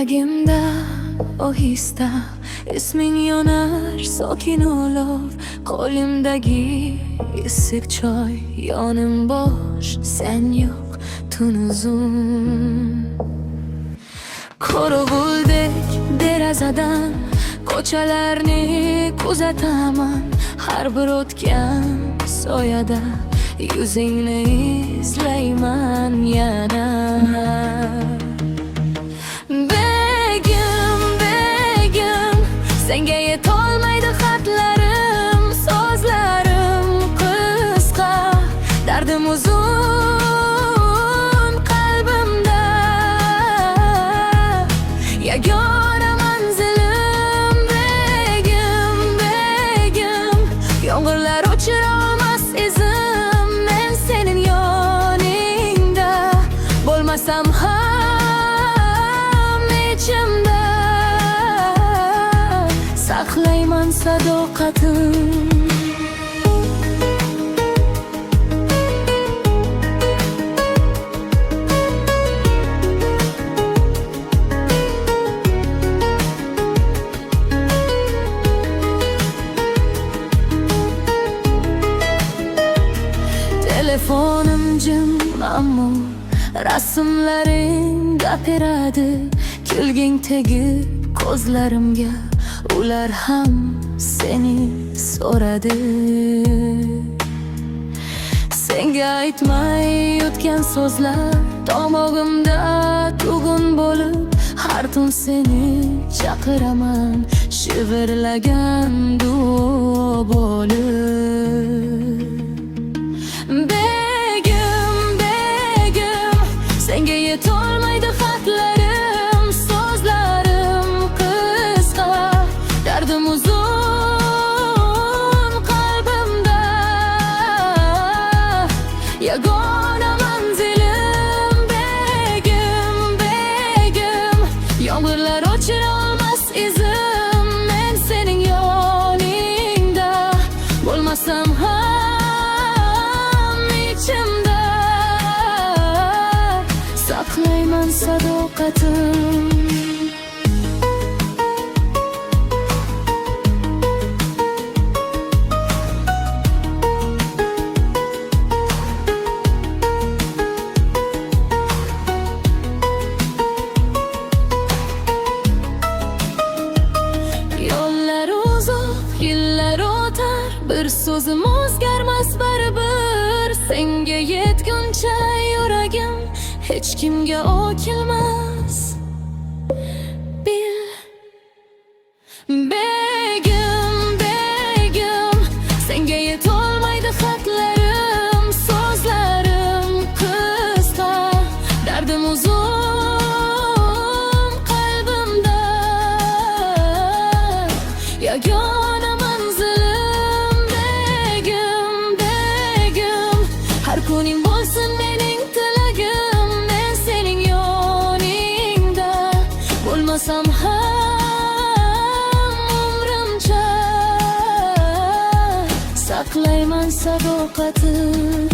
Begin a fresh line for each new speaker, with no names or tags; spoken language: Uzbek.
Yuragimda ohista isming yonar sokin olov, qo'limdagi issiq choy, yonim bo'sh, sen yo'q tun uzun. Qo'rg'uldek derazadan ko'chalarni kuzataman, har bir o'tgan soyada yuzingni izlayman yana. Senga yetolmaydi xatlarim, so'zlarim qisqa, dardim uzun qalbimda. Yagona manzilim begim, begim, yomg'irlar o'chira olmas izim, men sening yoningda bo'lmasam ham ichimda saqlayman sadoqatim. Telefonim jim ammo rasmlaring gapiradi, kulging tegib ko'zlarimga, ular ham seni so'radi. Senga aytmay yutgan so'zlar tomog'imda tugun bo'lib, har tun seni chaqiraman, shivirlagan duo bo'lib. Begim, begim, senga yetolmaydi xatlarim, so'zlarim qisqa, dardim uzun qalbimda. Yagona manzilim begim, begim, yomg'irlar o'chira olmas izim, men sening yoningda bo'lmasam ham ichimda saqlayman sadoqatim. Yillar o'tar, bir so'zim o'zgarmas baribir. Senga yetguncha yuragim hech kimga o'kilmas. Bil, begim, begim, senga yetolmaydi xatlarim, so'zlarim qisqa, dardim uzun qalbimda. Yagona manzilim begim, begim, har kuning bo'lsin mening tilagim, men sening yoningda bo'lmasam ham umrimcha saqlayman sadoqatim.